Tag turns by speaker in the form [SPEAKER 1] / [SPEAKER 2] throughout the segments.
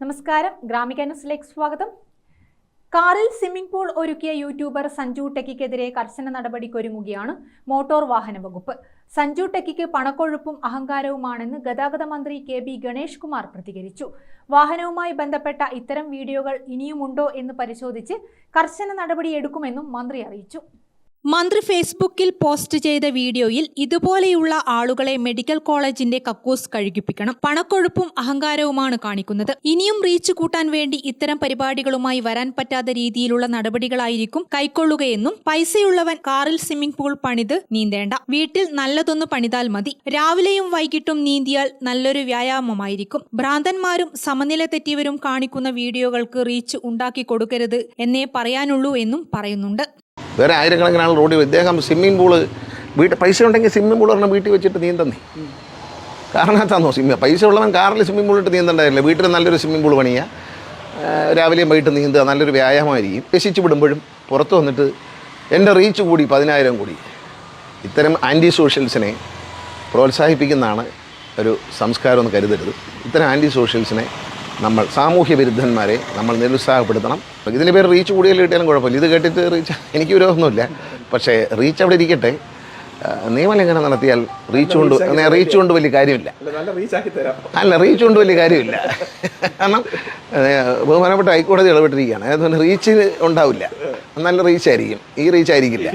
[SPEAKER 1] നമസ്കാരം, ഗ്രാമിക ന്യൂസിലേക്ക് സ്വാഗതം. കാറിൽ സ്വിമ്മിംഗ് പൂൾ ഒരുക്കിയ യൂട്യൂബർ സഞ്ജു ടെക്കിക്കെതിരെ കർശന നടപടിക്കൊരുങ്ങുകയാണ് മോട്ടോർ വാഹന വകുപ്പ്. സഞ്ജു ടെക്കിക്ക് പണക്കൊഴുപ്പും അഹങ്കാരവുമാണെന്ന് ഗതാഗത മന്ത്രി കെ.ബി. ഗണേഷ് കുമാർ പ്രതികരിച്ചു. വാഹനവുമായി ബന്ധപ്പെട്ട ഇത്തരം വീഡിയോകൾ ഇനിയുമുണ്ടോ എന്ന് പരിശോധിച്ച് കർശന നടപടിയെടുക്കുമെന്നും മന്ത്രി അറിയിച്ചു. മന്ത്രി ഫേസ്ബുക്കിൽ പോസ്റ്റ് ചെയ്ത വീഡിയോയിൽ ഇതുപോലെയുള്ള ആളുകളെ മെഡിക്കൽ കോളേജിന്റെ കക്കൂസ് കഴുകിപ്പിക്കണം, പണക്കൊഴുപ്പും അഹങ്കാരവുമാണ് കാണിക്കുന്നത്. ഇനിയും റീച്ച് കൂട്ടാൻ വേണ്ടി ഇത്തരം പരിപാടികളുമായി വരാൻ പറ്റാത്ത രീതിയിലുള്ള നടപടികളായിരിക്കും കൈക്കൊള്ളുകയെന്നും, പൈസയുള്ളവൻ കാറിൽ സ്വിമ്മിംഗ് പൂൾ പണിത് നീന്തേണ്ട, വീട്ടിൽ നല്ലതൊന്ന് പണിതാൽ മതി, രാവിലെയും വൈകിട്ടും നീന്തിയാൽ നല്ലൊരു വ്യായാമമായിരിക്കും, ഭ്രാന്തന്മാരും സമനില തെറ്റിയവരും കാണിക്കുന്ന വീഡിയോകൾക്ക് റീച്ച് ഉണ്ടാക്കി കൊടുക്കരുത് എന്നേ പറയാനുള്ളൂ എന്നും പറയുന്നുണ്ട്.
[SPEAKER 2] വേറെ ആയിരക്കണക്കിന് ആൾ റോഡിൽ ഇദ്ദേഹം സ്വിമ്മിംഗ് പൂള് പൈസ ഉണ്ടെങ്കിൽ സ്വിമ്മിംഗ് പൂൾ പറഞ്ഞാൽ വീട്ടിൽ വെച്ചിട്ട് നീന്തന്നേ. കാരണത്താന്നോ പൈസ ഉള്ളവൻ കാറിൽ സ്വിമ്മിംഗ് പൂളിട്ട് നീന്തണ്ടായില്ല. വീട്ടിൽ നല്ലൊരു സ്വിമ്മിംഗ് പൂൾ പണിയുക, രാവിലെയും വൈകിട്ട് നീന്തുക, നല്ലൊരു വ്യായാമമായിരിക്കും. രസിച്ച് വിടുമ്പോഴും പുറത്ത് വന്നിട്ട് എൻ്റെ റീച്ച് കൂടി 10,000 കൂടി. ഇത്തരം ആൻറ്റി സോഷ്യൽസിനെ പ്രോത്സാഹിപ്പിക്കുന്നതാണ് ഒരു സംസ്കാരം എന്ന് കരുതരുത്. ഇത്തരം ആൻറ്റി സോഷ്യൽസിനെ നമ്മൾ, സാമൂഹ്യ വിരുദ്ധന്മാരെ നമ്മൾ നിരുത്സാഹപ്പെടുത്തണം. ഇതിൻ്റെ പേര് റീച്ച് കൂടുതൽ കിട്ടിയാലും കുഴപ്പമില്ല. ഇത് കേട്ടിട്ട് റീച്ച് എനിക്ക് വിരോധമൊന്നുമില്ല, പക്ഷേ റീച്ച് അവിടെ ഇരിക്കട്ടെ. നിയമലംഘനം നടത്തിയാൽ റീച്ച് കൊണ്ട് വലിയ കാര്യമില്ല. റീച്ച് കൊണ്ട് വലിയ കാര്യമില്ല. കാരണം ബഹുമാനപ്പെട്ട ഹൈക്കോടതി ഇടപെട്ടിരിക്കുകയാണ്. അതുകൊണ്ട് റീച്ച് ഉണ്ടാവില്ല, നല്ല റീച്ചായിരിക്കും. ഈ റീച്ചായിരിക്കില്ല.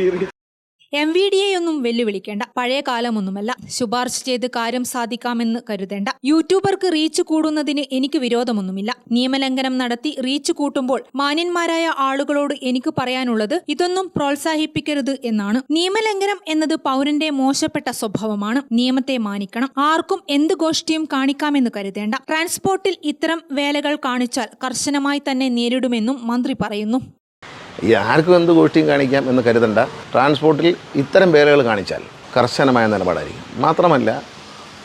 [SPEAKER 1] MVDA ഒന്നും വെല്ലുവിളിക്കേണ്ട, പഴയ കാലമൊന്നുമല്ല. ശുപാർശ ചെയ്ത് കാര്യം സാധിക്കാമെന്ന് കരുതേണ്ട. യൂട്യൂബർക്ക് റീച്ച് കൂടുന്നതിന് എനിക്ക് വിരോധമൊന്നുമില്ല. നിയമലംഘനം നടത്തി റീച്ച് കൂട്ടുമ്പോൾ മാന്യന്മാരായ ആളുകളോട് എനിക്ക് പറയാനുള്ളത് ഇതൊന്നും പ്രോത്സാഹിപ്പിക്കരുത് എന്നാണ്. നിയമലംഘനം എന്നത് പൗരന്റെ മോശപ്പെട്ട സ്വഭാവമാണ്. നിയമത്തെ മാനിക്കണം. ആർക്കും എന്ത് ഗോഷ്ഠിയും കാണിക്കാമെന്ന് കരുതേണ്ട. ട്രാൻസ്പോർട്ടിൽ ഇത്തരം വേലകൾ കാണിച്ചാൽ കർശനമായി തന്നെ നേരിടുമെന്നും മന്ത്രി പറയുന്നു.
[SPEAKER 2] ആർക്കും എന്ത് ഗോഷ്ഠിയും കാണിക്കാം എന്ന് കരുതണ്ട. ട്രാൻസ്പോർട്ടിൽ ഇത്തരം വേലകൾ കാണിച്ചാൽ കർശനമായ നിലപാടായിരിക്കും. മാത്രമല്ല,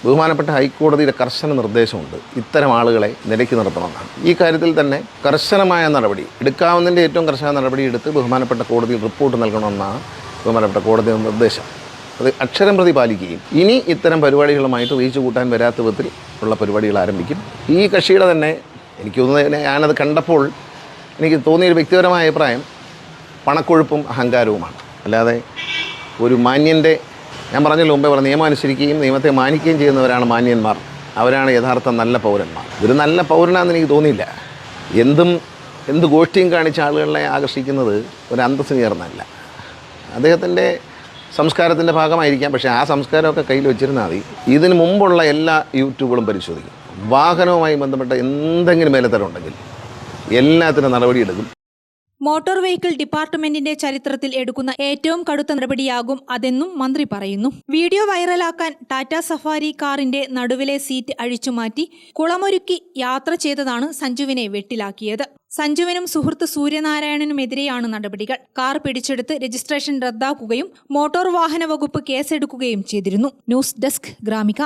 [SPEAKER 2] ബഹുമാനപ്പെട്ട ഹൈക്കോടതിയുടെ കർശന നിർദ്ദേശമുണ്ട് ഇത്തരം ആളുകളെ നിലയ്ക്ക് നിർത്തണമെന്നാണ്. ഈ കാര്യത്തിൽ തന്നെ കർശനമായ നടപടി എടുക്കാവുന്നതിൻ്റെ ഏറ്റവും കർശന നടപടി എടുത്ത് ബഹുമാനപ്പെട്ട കോടതിയിൽ റിപ്പോർട്ട് നൽകണമെന്നാണ് ബഹുമാനപ്പെട്ട കോടതിയുടെ നിർദ്ദേശം. അത് അക്ഷരം പ്രതി പാലിക്കുകയും ഇനി ഇത്തരം പരിപാടികളുമായിട്ട് റീച്ച് കൂട്ടാൻ വരാത്ത വിധത്തിൽ ഉള്ള പരിപാടികൾ ആരംഭിക്കും. ഈ കക്ഷിയുടെ തന്നെ എനിക്ക് തോന്നുന്നത്, ഞാനത് കണ്ടപ്പോൾ എനിക്ക് തോന്നിയൊരു വ്യക്തിപരമായ അഭിപ്രായം പണക്കൊഴുപ്പും അഹങ്കാരവുമാണ്. അല്ലാതെ ഒരു മാന്യൻ്റെ, ഞാൻ പറഞ്ഞല്ലോ മുമ്പേ നിയമം അനുസരിക്കുകയും നിയമത്തെ മാനിക്കുകയും ചെയ്യുന്നവരാണ് മാന്യന്മാർ. അവരാണ് യഥാർത്ഥ നല്ല പൗരന്മാർ. ഇതൊരു നല്ല പൗരനാണെന്ന് എനിക്ക് തോന്നിയില്ല. എന്ത് ഗോഷ്ഠിയും കാണിച്ച ആളുകളെ ആകർഷിക്കുന്നത് ഒരു അന്തസ്സിന് ചേർന്നല്ല. അദ്ദേഹത്തിൻ്റെ സംസ്കാരത്തിൻ്റെ ഭാഗമായിരിക്കാം. പക്ഷേ ആ സംസ്കാരമൊക്കെ കയ്യിൽ വെച്ചിരുന്നാൽ മതി. ഇതിന് മുമ്പുള്ള എല്ലാ യൂട്യൂബുകളും പരിശോധിക്കും. വാഹനവുമായി ബന്ധപ്പെട്ട എന്തെങ്കിലും മേലത്തരം ഉണ്ടെങ്കിൽ എല്ലാത്തിനും നടപടിയെടുക്കും.
[SPEAKER 1] മോട്ടോർ വെഹിക്കിൾ ഡിപ്പാർട്ട്മെന്റിന്റെ ചരിത്രത്തിൽ എടുക്കുന്ന ഏറ്റവും കടുത്ത നടപടിയാകും അതെന്നും മന്ത്രി പറയുന്നു. വീഡിയോ വൈറലാക്കാൻ ടാറ്റ സഫാരി കാറിന്റെ നടുവിലെ സീറ്റ് അഴിച്ചുമാറ്റി കുളമൊരുക്കി യാത്ര ചെയ്തതാണ് സഞ്ജുവിനെ വെട്ടിലാക്കിയത്. സഞ്ജുവിനും സുഹൃത്ത് സൂര്യനാരായണനുമെതിരെയാണ് നടപടികൾ. കാർ പിടിച്ചെടുത്ത് രജിസ്ട്രേഷൻ റദ്ദാക്കുകയും മോട്ടോർ വാഹന വകുപ്പ് കേസെടുക്കുകയും ചെയ്തിരുന്നു. News desk, Gramika.